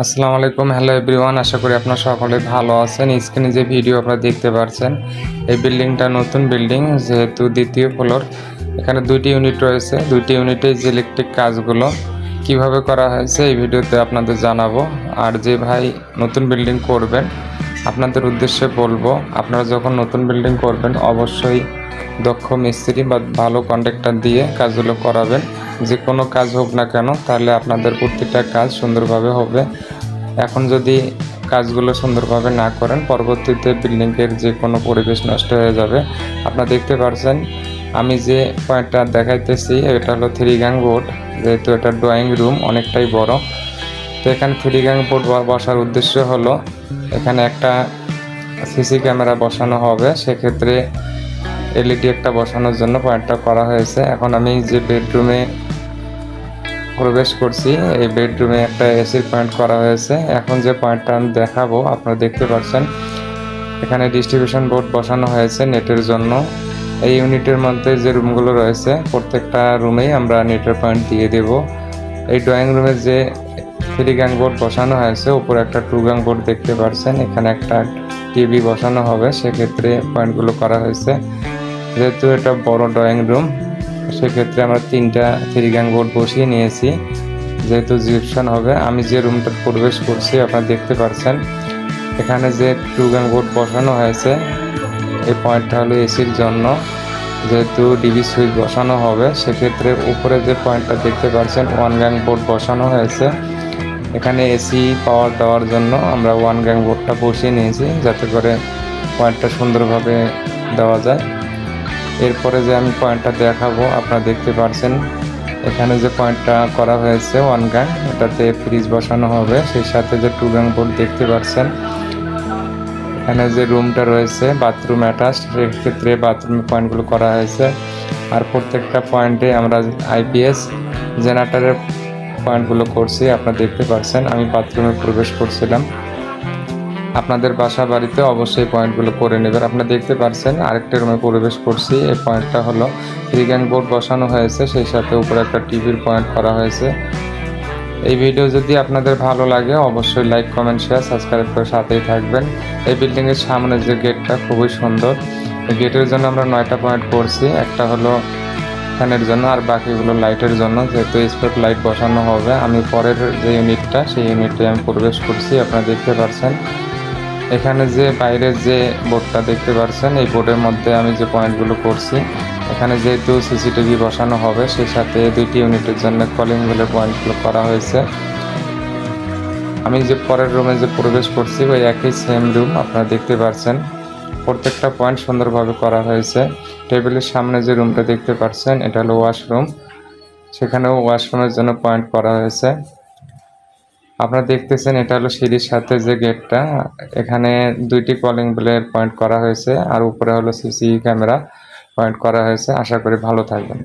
আসসালামু আলাইকুম, hello everyone. আশা করি আপনারা সকলে ভালো আছেন। স্ক্রিনে যে ভিডিও আপনারা দেখতে পাচ্ছেন, এই বিল্ডিংটা নতুন বিল্ডিং, যেহেতু দ্বিতীয় ফ্লোর। এখানে দুইটি ইউনিট রয়েছে। দুইটি ইউনিটে যে ইলেকট্রিক কাজগুলো কিভাবে করা হয়েছে এই ভিডিওতে আপনাদের জানাবো। আর যে ভাই নতুন বিল্ডিং করবেন, আপনাদের উদ্দেশ্যে বলবো, আপনারা যখন নতুন বিল্ডিং করবেন অবশ্যই দক্ষ মিস্ত্রি বা ভালো কন্ট্রাক্টর দিয়ে কাজগুলো করাবেন। যে কোনো কাজ হোক না কেন, তাহলে আপনাদের প্রত্যেকটা কাজ সুন্দরভাবে হবে। এখন যদি কাজগুলো সুন্দরভাবে না করেন, পরবর্তীতে বিল্ডিংয়ের যে কোনো পরিবেশ নষ্ট হয়ে যাবে। আপনারা দেখতে পাচ্ছেন আমি যে পয়েন্টটা দেখাইতেছি, এটা হলো 3 গ্যাং বোর্ড। যেহেতু এটা ড্রয়িং রুম অনেকটাই বড়, তো এখানে 3 গ্যাং বোর্ড বসার উদ্দেশ্য হলো এখানে একটা সিসি ক্যামেরা বসানো হবে। সেক্ষেত্রে এলইডি একটা বসানোর জন্য পয়েন্টটা করা হয়েছে। এখন আমি যে বেডরুমে প্রবেশ করছি, এই বেডরুমে একটা এসির পয়েন্ট করা হয়েছে। এখন যে পয়েন্টটা আমি দেখাবো, আপনারা দেখতে পাচ্ছেন এখানে ডিস্ট্রিবিউশন বোর্ড বসানো হয়েছে নেটের জন্য। এই ইউনিটের মধ্যে যে রুমগুলো রয়েছে প্রত্যেকটা রুমেই আমরা নেটের পয়েন্ট দিয়ে দেব। এই ড্রয়িং রুমে যে 3 গ্যাং বোর্ড বসানো হয়েছে, উপরে একটা 2 গ্যাং বোর্ড দেখতে পাচ্ছেন, এখানে একটা টিভি বসানো হবে। সেক্ষেত্রে পয়েন্টগুলো করা হয়েছে। যেহেতু এটা বড় ড্রয়িং রুম, সেক্ষেত্রে আমরা 3টা 3 গ্যাং বোর্ড বসিয়ে নিয়েছি। যেহেতু জিপসান হবে, আমি যে রুমটা প্রবেশ করছি আপনারা দেখতে পাচ্ছেন এখানে যে 2 গ্যাং বোর্ড বসানো হয়েছে, এই পয়েন্টটা হলো এসির জন্য। যেহেতু ডিবি সুইচ বসানো হবে, সেক্ষেত্রে উপরে যে পয়েন্টটা দেখতে পাচ্ছেন 1 গ্যাং বোর্ড বসানো হয়েছে। এখানে এসি পাওয়ার দেওয়ার জন্য আমরা 1 গ্যাং বোর্ডটা বসিয়ে নিয়েছি, যাতে করে পয়েন্টটা সুন্দরভাবে দেওয়া যায়। এরপরে যে আমি পয়েন্টটা দেখাবো, আপনারা দেখতে পাচ্ছেন এখানে যে পয়েন্টটা করা হয়েছে 1 গ্যাং, এটাতে ফ্রিজ বসানো হবে। সেই সাথে যে 2 গ্যাং বোর্ড দেখতে পাচ্ছেন, এখানে যে রুমটা রয়েছে বাথরুম অ্যাটাচ, সেক্ষেত্রে বাথরুমের পয়েন্টগুলো করা হয়েছে। আর প্রত্যেকটা পয়েন্টে আমরা আইপিএস জেনারেটরের পয়েন্টগুলো করছি। আপনারা দেখতে পাচ্ছেন আমি বাথরুমে প্রবেশ করছিলাম। আপনাদের বাসা বাড়িতে অবশ্যই পয়েন্টগুলো করে নেবেন। আপনারা দেখতে পাচ্ছেন আরেকটা রুমে প্রবেশ করছি। এই পয়েন্টটা হলো 3 গ্যাং বোর্ড বসানো হয়েছে, সেই সাথে উপরে একটা টিভির পয়েন্ট করা হয়েছে। এই ভিডিও যদি আপনাদের ভালো লাগে অবশ্যই লাইক, কমেন্ট, শেয়ার, সাবস্ক্রাইব করে সাথেই থাকবেন। এই বিল্ডিংয়ের সামনে যে গেটটা খুবই সুন্দর। এই গেটের জন্য আমরা 9টা পয়েন্ট করছি। একটা হলো ফ্যানের জন্য, আর বাকিগুলো লাইটের জন্য। যেহেতু স্পট লাইট বসানো হবে, আমি পরের যে ইউনিটটা সেই ইউনিটে আমি প্রবেশ করছি। আপনারা দেখতে পাচ্ছেন এখানে যে বাইরের যে বোর্ডটা দেখতে পাচ্ছেন, এই বোর্ডের মধ্যে আমি যে পয়েন্টগুলো করছি, এখানে যেহেতু সিসিটিভি বসানো হবে, সেই সাথে 2টি ইউনিটের জন্য কলিং বেলের পয়েন্টগুলো করা হয়েছে। আমি যে পরের রুমে যে প্রবেশ করছি ওই একই সেম রুম, আপনারা দেখতে পাচ্ছেন প্রত্যেকটা পয়েন্ট সুন্দরভাবে করা হয়েছে। টেবিলের সামনে যে রুমটা দেখতে পাচ্ছেন, এটা হলো ওয়াশরুম। সেখানেও ওয়াশরুমের জন্য পয়েন্ট করা হয়েছে। আপনারা দেখতেছেন এটা হলো সিঁড়ির সাথে যে গেটটা, এখানে 2টি কলিং বেলের পয়েন্ট করা হয়েছে, আর উপরে হলো সিসি ক্যামেরা পয়েন্ট করা হয়েছে। আশা করি ভালো থাকবেন।